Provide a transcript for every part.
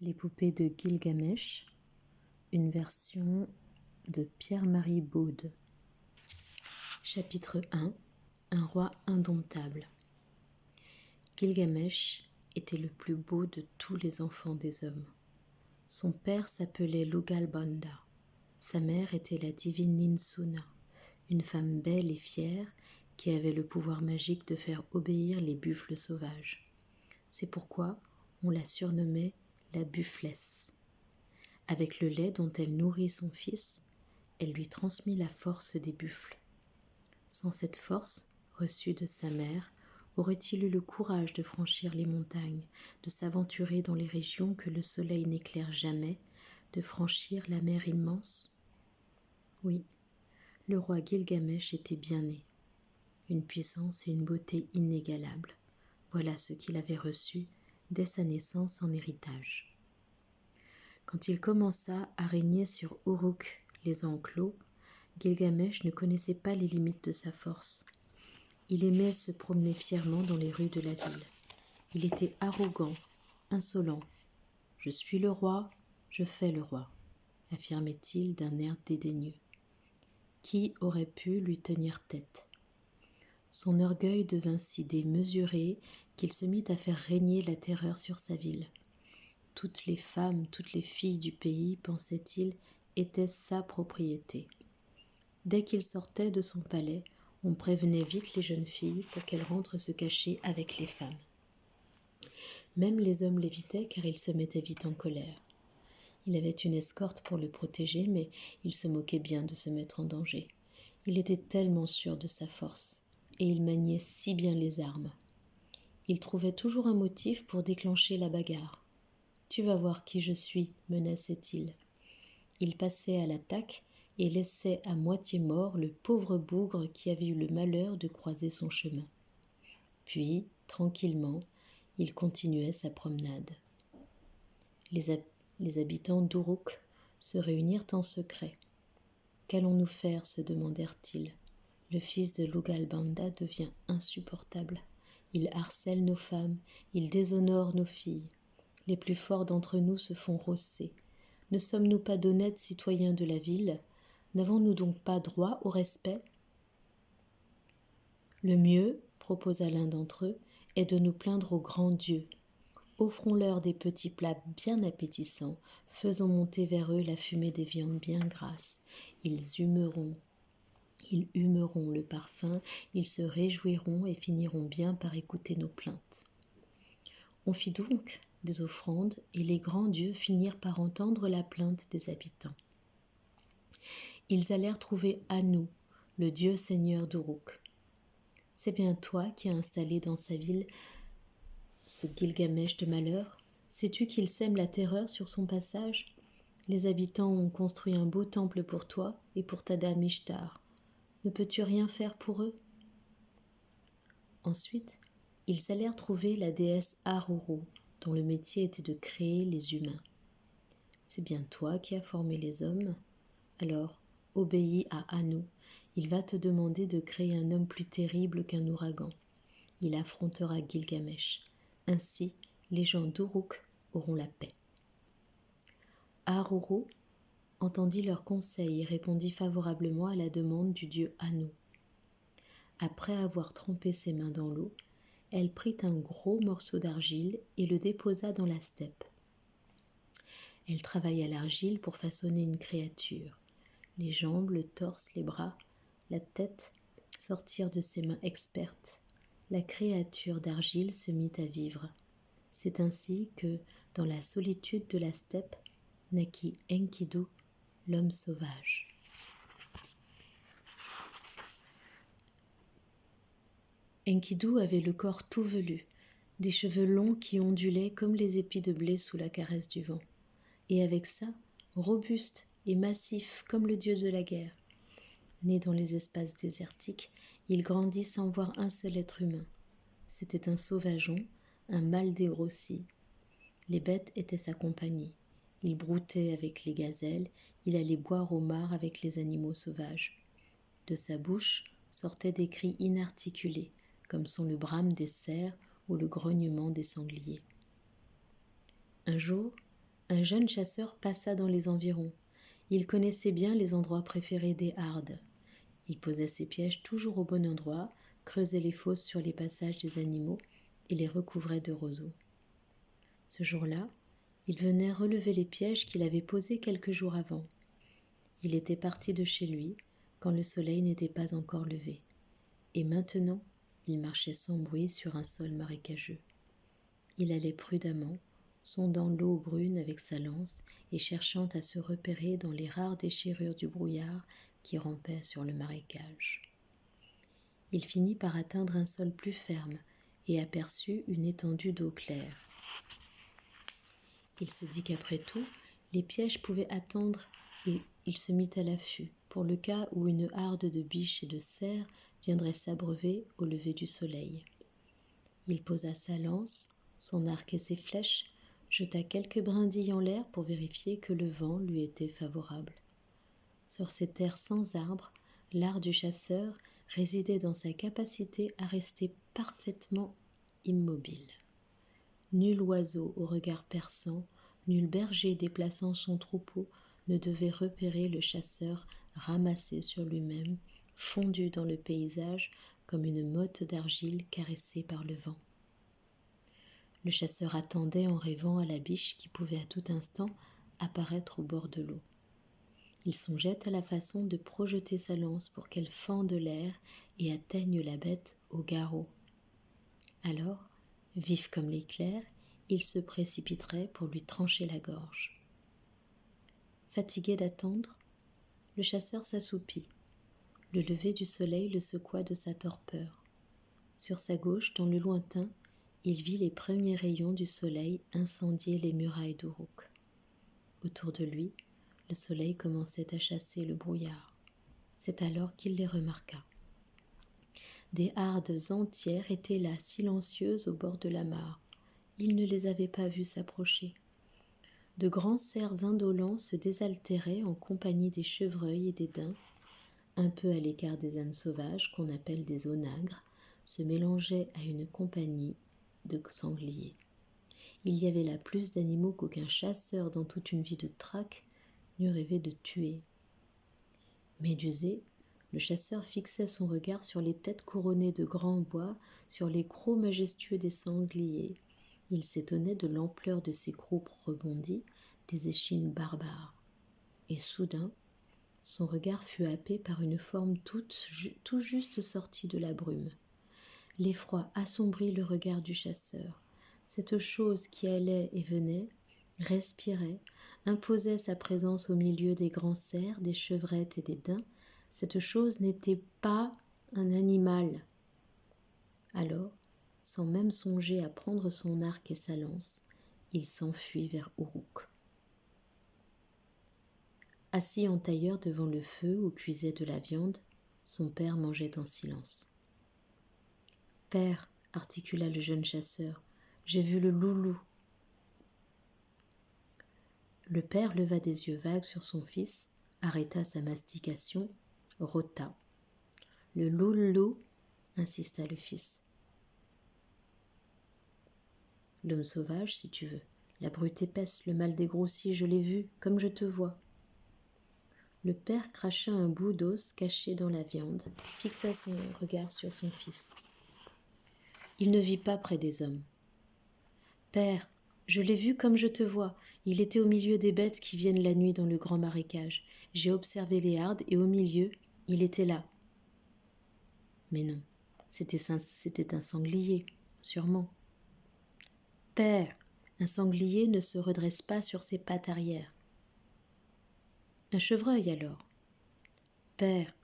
Les poupées de Gilgamesh, une version de Pierre-Marie Baude. Chapitre 1. Un roi indomptable. Gilgamesh était le plus beau de tous les enfants des hommes. Son père s'appelait Lugalbanda. Sa mère était la divine Ninsuna, une femme belle et fière qui avait le pouvoir magique de faire obéir les buffles sauvages. C'est pourquoi on la surnommait la bufflesse. Avec le lait dont elle nourrit son fils, elle lui transmit la force des buffles. Sans cette force, reçue de sa mère, aurait-il eu le courage de franchir les montagnes, de s'aventurer dans les régions que le soleil n'éclaire jamais, de franchir la mer immense? Oui, le roi Gilgamesh était bien né. Une puissance et une beauté inégalables. Voilà ce qu'il avait reçu dès sa naissance en héritage. Quand il commença à régner sur Uruk, les enclos, Gilgamesh ne connaissait pas les limites de sa force. Il aimait se promener fièrement dans les rues de la ville. Il était arrogant, insolent. « Je suis le roi, je fais le roi », affirmait-il d'un air dédaigneux. Qui aurait pu lui tenir tête? Son orgueil devint si démesuré qu'il se mit à faire régner la terreur sur sa ville. Toutes les femmes, toutes les filles du pays, pensait-il, étaient sa propriété. Dès qu'il sortait de son palais, on prévenait vite les jeunes filles pour qu'elles rentrent se cacher avec les femmes. Même les hommes l'évitaient car il se mettait vite en colère. Il avait une escorte pour le protéger, mais il se moquait bien de se mettre en danger. Il était tellement sûr de sa force, et il maniait si bien les armes. Il trouvait toujours un motif pour déclencher la bagarre. « Tu vas voir qui je suis », menaçait-il. Il passait à l'attaque et laissait à moitié mort le pauvre bougre qui avait eu le malheur de croiser son chemin. Puis, tranquillement, il continuait sa promenade. Les habitants d'Uruk se réunirent en secret. « Qu'allons-nous faire ?» se demandèrent-ils. « Le fils de Lugalbanda devient insupportable. Il harcèle nos femmes, il déshonore nos filles. Les plus forts d'entre nous se font rosser. Ne sommes-nous pas d'honnêtes citoyens de la ville? N'avons-nous donc pas droit au respect? » Le mieux, proposa l'un d'entre eux, est de nous plaindre au grand Dieu. Offrons-leur des petits plats bien appétissants, faisons monter vers eux la fumée des viandes bien grasses. Ils humeront le parfum, ils se réjouiront et finiront bien par écouter nos plaintes. On fit donc des offrandes et les grands dieux finirent par entendre la plainte des habitants. Ils allèrent trouver Anu, le dieu seigneur d'Uruk. « C'est bien toi qui as installé dans sa ville ce Gilgamesh de malheur? Sais-tu qu'il sème la terreur sur son passage? Les habitants ont construit un beau temple pour toi et pour ta dame Ishtar. Ne peux-tu rien faire pour eux ?» Ensuite, ils allèrent trouver la déesse Aruru, dont le métier était de créer les humains. « C'est bien toi qui as formé les hommes? Alors, obéis à Anu. Il va te demander de créer un homme plus terrible qu'un ouragan. Il affrontera Gilgamesh. Ainsi, les gens d'Uruk auront la paix. » Aruru entendit leurs conseils et répondit favorablement à la demande du dieu Anu. Après avoir trempé ses mains dans l'eau, elle prit un gros morceau d'argile et le déposa dans la steppe. Elle travailla l'argile pour façonner une créature. Les jambes, le torse, les bras, la tête sortirent de ses mains expertes. La créature d'argile se mit à vivre. C'est ainsi que, dans la solitude de la steppe, naquit Enkidu, l'homme sauvage. Enkidu avait le corps tout velu, des cheveux longs qui ondulaient comme les épis de blé sous la caresse du vent, et avec ça, robuste et massif comme le dieu de la guerre. Né dans les espaces désertiques, il grandit sans voir un seul être humain. C'était un sauvageon, un mâle dégrossi. Les bêtes étaient sa compagnie. Il broutait avec les gazelles, il allait boire au mar avec les animaux sauvages. De sa bouche sortaient des cris inarticulés, comme sont le brame des cerfs ou le grognement des sangliers. Un jour, Un jeune chasseur passa dans les environs. Il connaissait bien les endroits préférés des hardes. Il posait ses pièges toujours au bon endroit, creusait les fosses sur les passages des animaux et les recouvrait de roseaux. Ce jour-là, il venait relever les pièges qu'il avait posés quelques jours avant. Il était parti de chez lui quand le soleil n'était pas encore levé. Et maintenant, il marchait sans bruit sur un sol marécageux. Il allait prudemment, sondant l'eau brune avec sa lance et cherchant à se repérer dans les rares déchirures du brouillard qui rampait sur le marécage. Il finit par atteindre un sol plus ferme et aperçut une étendue d'eau claire. Il se dit qu'après tout, les pièges pouvaient attendre et il se mit à l'affût, pour le cas où une harde de biches et de cerfs viendrait s'abreuver au lever du soleil. Il posa sa lance, son arc et ses flèches, jeta quelques brindilles en l'air pour vérifier que le vent lui était favorable. Sur ces terres sans arbres, l'art du chasseur résidait dans sa capacité à rester parfaitement immobile. Nul oiseau au regard perçant, nul berger déplaçant son troupeau ne devait repérer le chasseur ramassé sur lui-même, fondu dans le paysage comme une motte d'argile caressée par le vent. Le chasseur attendait en rêvant à la biche qui pouvait à tout instant apparaître au bord de l'eau. Il songeait à la façon de projeter sa lance pour qu'elle fende l'air et atteigne la bête au garrot. Alors, vif comme l'éclair, il se précipiterait pour lui trancher la gorge. Fatigué d'attendre, le chasseur s'assoupit. Le lever du soleil le secoua de sa torpeur. Sur sa gauche, dans le lointain, il vit les premiers rayons du soleil incendier les murailles d'Uruk. Autour de lui, le soleil commençait à chasser le brouillard. C'est alors qu'il les remarqua. Des hardes entières étaient là, silencieuses au bord de la mare. Il ne les avait pas vues s'approcher. De grands cerfs indolents se désaltéraient en compagnie des chevreuils et des daims. Un peu à l'écart des ânes sauvages, qu'on appelle des onagres, se mélangeaient à une compagnie de sangliers. Il y avait là plus d'animaux qu'aucun chasseur dans toute une vie de traque n'eût rêvé de tuer. Médusé, le chasseur fixait son regard sur les têtes couronnées de grands bois, sur les crocs majestueux des sangliers. Il s'étonnait de l'ampleur de ces croupes rebondies, des échines barbares. Et soudain, son regard fut happé par une forme tout juste sortie de la brume. L'effroi assombrit le regard du chasseur. Cette chose qui allait et venait, respirait, imposait sa présence au milieu des grands cerfs, des chevrettes et des daims. Cette chose n'était pas un animal. Alors, sans même songer à prendre son arc et sa lance, il s'enfuit vers Uruk. Assis en tailleur devant le feu où cuisait de la viande, son père mangeait en silence. « Père, articula le jeune chasseur, j'ai vu le loulou. » Le père leva des yeux vagues sur son fils, arrêta sa mastication, rôta. « Le loulou, insista le fils. « L'homme sauvage, si tu veux. La brute épaisse, le mal dégrossi, je l'ai vu, comme je te vois. » Le père cracha un bout d'os caché dans la viande, fixa son regard sur son fils. Il ne vit pas près des hommes. « Père, je l'ai vu comme je te vois. Il était au milieu des bêtes qui viennent la nuit dans le grand marécage. J'ai observé les hardes et au milieu, il était là. » Mais non, c'était un sanglier, sûrement. « Père, un sanglier ne se redresse pas sur ses pattes arrière. » Un chevreuil alors. « Père,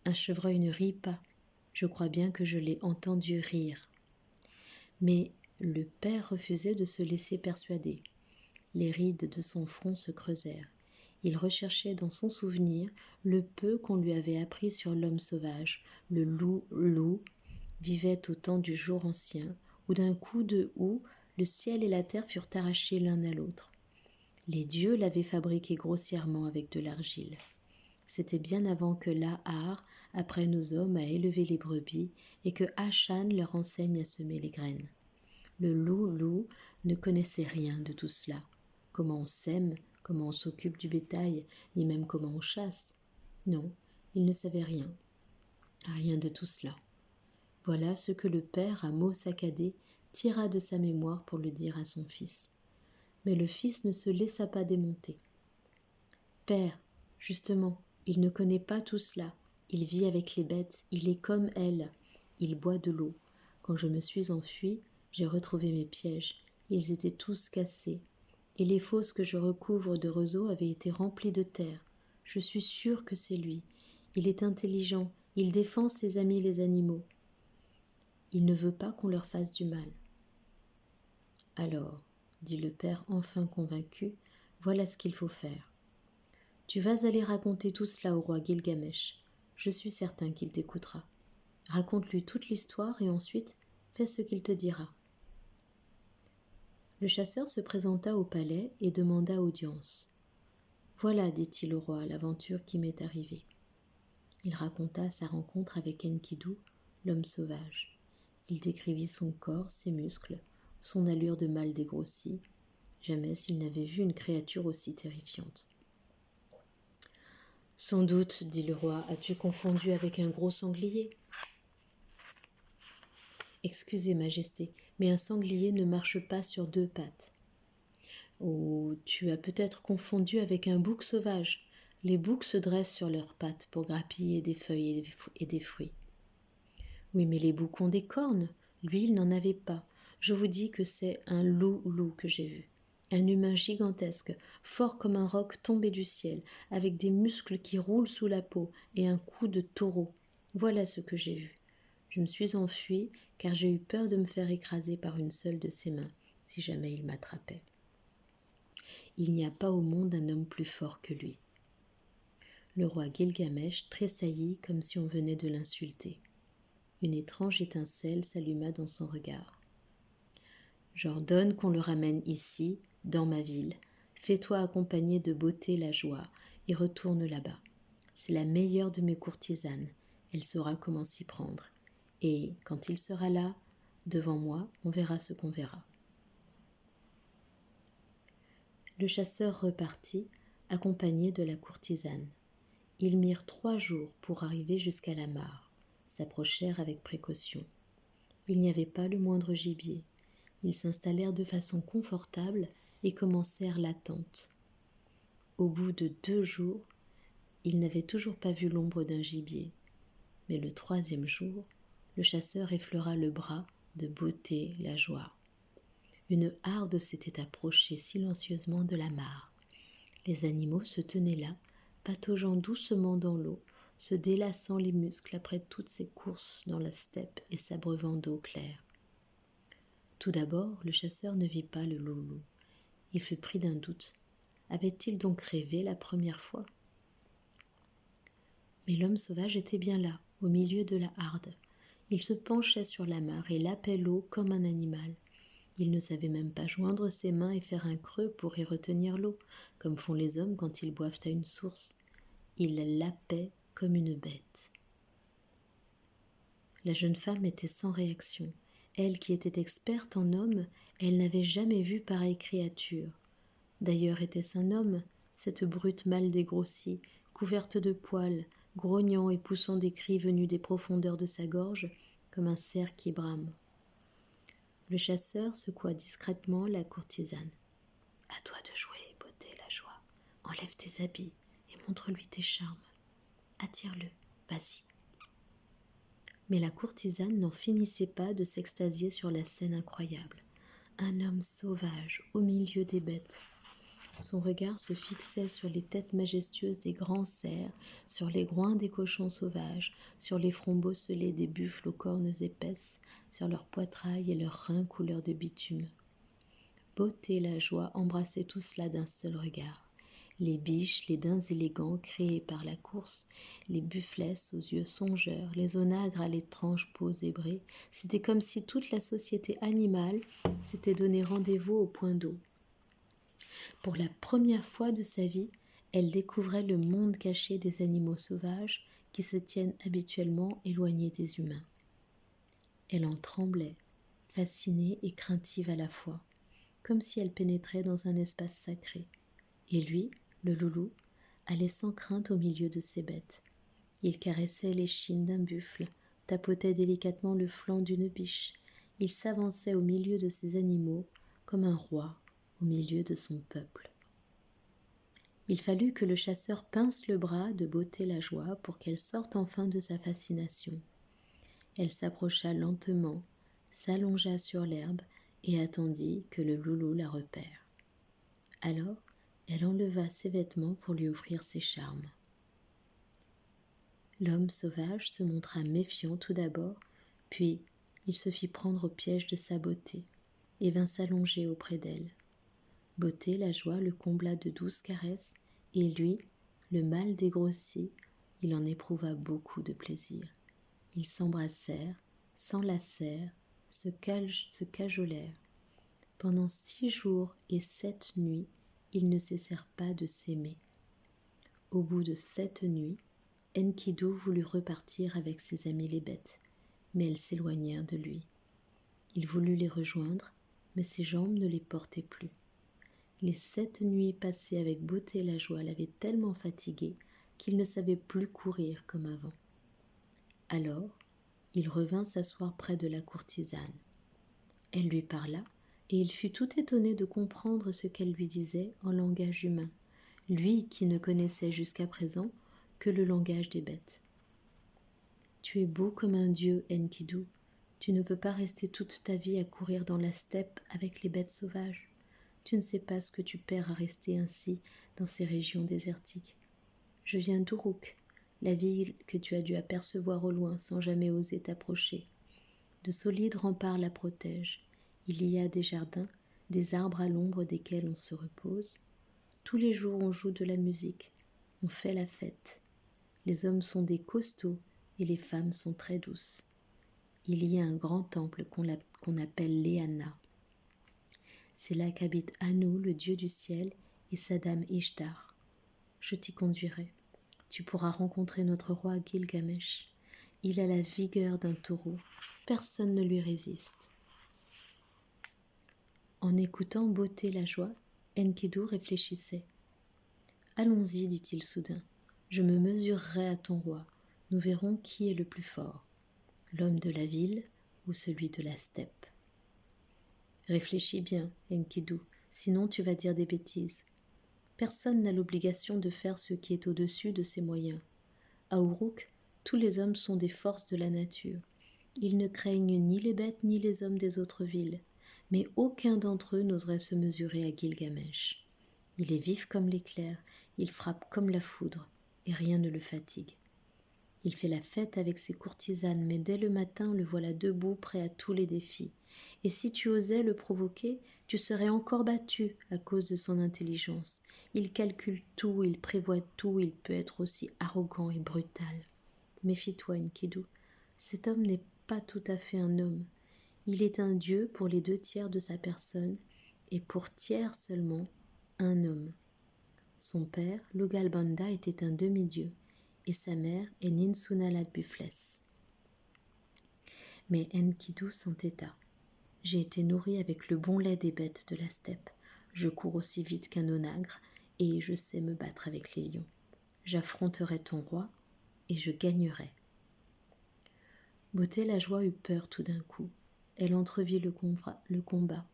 un chevreuil ne rit pas. Je crois bien que je l'ai entendu rire. » Mais le père refusait de se laisser persuader. Les rides de son front se creusèrent. Il recherchait dans son souvenir le peu qu'on lui avait appris sur l'homme sauvage. Le loup vivait au temps du jour ancien, où d'un coup de houx, le ciel et la terre furent arrachés l'un à l'autre. Les dieux l'avaient fabriqué grossièrement avec de l'argile. C'était bien avant que Lahar apprenne aux hommes à élever les brebis et que Ashan leur enseigne à semer les graines. Le loup ne connaissait rien de tout cela. comment on sème, comment on s'occupe du bétail, ni même comment on chasse. Non, il ne savait rien, rien de tout cela. Voilà ce que le père, à mots saccadés, tira de sa mémoire pour le dire à son fils. Mais le fils ne se laissa pas démonter. « Père, justement, il ne connaît pas tout cela. Il vit avec les bêtes, il est comme elles. Il boit de l'eau. Quand je me suis enfui, j'ai retrouvé mes pièges. Ils étaient tous cassés. Et les fosses que je recouvre de roseaux avaient été remplies de terre. Je suis sûre que c'est lui. Il est intelligent, il défend ses amis les animaux. Il ne veut pas qu'on leur fasse du mal. » Alors, dit le père enfin convaincu, voilà ce qu'il faut faire. Tu vas aller raconter tout cela au roi Gilgamesh. Je suis certain qu'il t'écoutera. Raconte-lui toute l'histoire et ensuite fais ce qu'il te dira. Le chasseur se présenta au palais et demanda audience. Voilà, dit-il au roi, l'aventure qui m'est arrivée. Il raconta sa rencontre avec Enkidu, l'homme sauvage. Il décrivit son corps, ses muscles, son allure de mâle dégrossi. Jamais il n'avait vu une créature aussi terrifiante. « Sans doute, dit le roi, as-tu confondu avec un gros sanglier ? » ?»« Excusez, Majesté, mais un sanglier ne marche pas sur deux pattes. »« Oh, tu as peut-être confondu avec un bouc sauvage. Les boucs se dressent sur leurs pattes pour grappiller des feuilles et des fruits. »« Oui, mais les boucs ont des cornes. Lui, il n'en avait pas. Je vous dis que c'est un loup que j'ai vu. Un humain gigantesque, fort comme un roc tombé du ciel, avec des muscles qui roulent sous la peau et un cou de taureau. Voilà ce que j'ai vu. Je me suis enfuie car j'ai eu peur de me faire écraser par une seule de ses mains, si jamais il m'attrapait. Il n'y a pas au monde un homme plus fort que lui. » Le roi Gilgamesh tressaillit comme si on venait de l'insulter. Une étrange étincelle s'alluma dans son regard. « J'ordonne qu'on le ramène ici, dans ma ville. Fais-toi accompagner de Beauté la joie et retourne là-bas. C'est la meilleure de mes courtisanes. Elle saura comment s'y prendre. Et quand il sera là, devant moi, on verra ce qu'on verra. » Le chasseur repartit, accompagné de la courtisane. Ils mirent 3 jours pour arriver jusqu'à la mare, s'approchèrent avec précaution. Il n'y avait pas le moindre gibier. Ils s'installèrent de façon confortable et commencèrent l'attente. Au bout de 2 jours, ils n'avaient toujours pas vu l'ombre d'un gibier. Mais le 3e jour, le chasseur effleura le bras de Beauté la joie. Une harde s'était approchée silencieusement de la mare. Les animaux se tenaient là, pataugeant doucement dans l'eau, se délassant les muscles après toutes ces courses dans la steppe et s'abreuvant d'eau claire. Tout d'abord, le chasseur ne vit pas le loup. Il fut pris d'un doute. Avait-il donc rêvé la première fois ? Mais l'homme sauvage était bien là, au milieu de la harde. Il se penchait sur la mare et lapait l'eau comme un animal. Il ne savait même pas joindre ses mains et faire un creux pour y retenir l'eau, comme font les hommes quand ils boivent à une source. Il lapait comme une bête. La jeune femme était sans réaction. Elle qui était experte en hommes, elle n'avait jamais vu pareille créature. D'ailleurs, était-ce un homme, cette brute mal dégrossie, couverte de poils, grognant et poussant des cris venus des profondeurs de sa gorge, comme un cerf qui brame. Le chasseur secoua discrètement la courtisane. « À toi de jouer, Beauté la joie. Enlève tes habits et montre-lui tes charmes. Attire-le, vas-y. » Mais la courtisane n'en finissait pas de s'extasier sur la scène incroyable. Un homme sauvage au milieu des bêtes. Son regard se fixait sur les têtes majestueuses des grands cerfs, sur les groins des cochons sauvages, sur les fronts bosselés des buffles aux cornes épaisses, sur leurs poitrails et leurs reins couleur de bitume. Beauté la joie embrassait tout cela d'un seul regard. Les biches, les daims élégants créés par la course, les bufflesses aux yeux songeurs, les onagres à l'étrange peau zébrée, c'était comme si toute la société animale s'était donné rendez-vous au point d'eau. Pour la première fois de sa vie, elle découvrait le monde caché des animaux sauvages qui se tiennent habituellement éloignés des humains. Elle en tremblait, fascinée et craintive à la fois. comme si elle pénétrait dans un espace sacré. Et lui, le loulou, allait sans crainte au milieu de ses bêtes. Il caressait l'échine d'un buffle, tapotait délicatement le flanc d'une biche. Il s'avançait au milieu de ses animaux comme un roi au milieu de son peuple. Il fallut que le chasseur pince le bras de Beauté la joie pour qu'elle sorte enfin de sa fascination. Elle s'approcha lentement, s'allongea sur l'herbe et attendit que le loulou la repère. Alors, elle enleva ses vêtements pour lui offrir ses charmes. L'homme sauvage se montra méfiant tout d'abord, puis il se fit prendre au piège de sa beauté et vint s'allonger auprès d'elle. Beauté la joie le combla de douces caresses, et lui, le mâle dégrossi, il en éprouva beaucoup de plaisir. Ils s'embrassèrent, s'enlacèrent, se cajolèrent. Pendant 6 jours et 7 nuits, ils ne cessèrent pas de s'aimer. Au bout de 7 nuits, Enkidu voulut repartir avec ses amis les bêtes, mais elles s'éloignèrent de lui. Il voulut les rejoindre, mais ses jambes ne les portaient plus. Les 7 nuits passées avec Beauté la joie l'avaient tellement fatigué qu'il ne savait plus courir comme avant. Alors, il revint s'asseoir près de la courtisane. Elle lui parla, et il fut tout étonné de comprendre ce qu'elle lui disait en langage humain, lui qui ne connaissait jusqu'à présent que le langage des bêtes. « Tu es beau comme un dieu, Enkidu. Tu ne peux pas rester toute ta vie à courir dans la steppe avec les bêtes sauvages. Tu ne sais pas ce que tu perds à rester ainsi dans ces régions désertiques. Je viens d'Uruk, la ville que tu as dû apercevoir au loin sans jamais oser t'approcher. De solides remparts la protègent. Il y a des jardins, des arbres à l'ombre desquels on se repose. Tous les jours on joue de la musique, on fait la fête. Les hommes sont des costauds et les femmes sont très douces. Il y a un grand temple qu'on appelle Léana. C'est là qu'habitent Anu, le dieu du ciel, et sa dame Ishtar. Je t'y conduirai. Tu pourras rencontrer notre roi Gilgamesh. Il a la vigueur d'un taureau. Personne ne lui résiste. En écoutant Beauté la joie, Enkidu réfléchissait. Allons-y, dit-il soudain. Je me mesurerai à ton roi. Nous verrons qui est le plus fort, l'homme de la ville ou celui de la steppe. Réfléchis bien, Enkidu, sinon tu vas dire des bêtises. Personne n'a l'obligation de faire ce qui est au-dessus de ses moyens. À Uruk, tous les hommes sont des forces de la nature. Ils ne craignent ni les bêtes ni les hommes des autres villes, mais aucun d'entre eux n'oserait se mesurer à Gilgamesh. Il est vif comme l'éclair, il frappe comme la foudre, et rien ne le fatigue. Il fait la fête avec ses courtisanes, mais dès le matin, le voilà debout, prêt à tous les défis. Et si tu osais le provoquer, tu serais encore battu à cause de son intelligence. Il calcule tout, il prévoit tout, il peut être aussi arrogant et brutal. Méfie-toi, Enkidu, cet homme n'est pas tout à fait un homme. Il est un dieu pour les 2/3 de sa personne, et pour tiers seulement, un homme. Son père, Lugalbanda, était un demi-dieu, et sa mère est Ninsunalad Bufless. Mais Enkidu s'entêta. J'ai été nourri avec le bon lait des bêtes de la steppe. Je cours aussi vite qu'un onagre, et je sais me battre avec les lions. J'affronterai ton roi, et je gagnerai. Beauté la joie eut peur tout d'un coup. Elle entrevit le combat.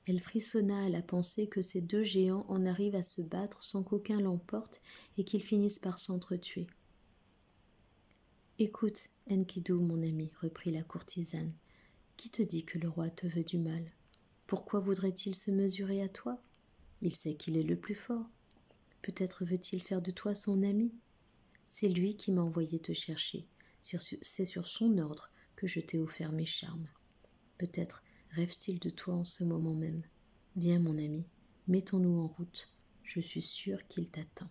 Elle frissonna à la pensée que ces 2 géants en arrivent à se battre sans qu'aucun l'emporte et qu'ils finissent par s'entretuer. « Écoute, Enkidu, mon ami, reprit la courtisane, qui te dit que le roi te veut du mal? Pourquoi voudrait-il se mesurer à toi? Il sait qu'il est le plus fort. Peut-être veut-il faire de toi son ami? C'est lui qui m'a envoyé te chercher. C'est sur son ordre que je t'ai offert mes charmes. Peut-être rêve-t-il de toi en ce moment même. Viens, mon ami, mettons-nous en route. Je suis sûre qu'il t'attend.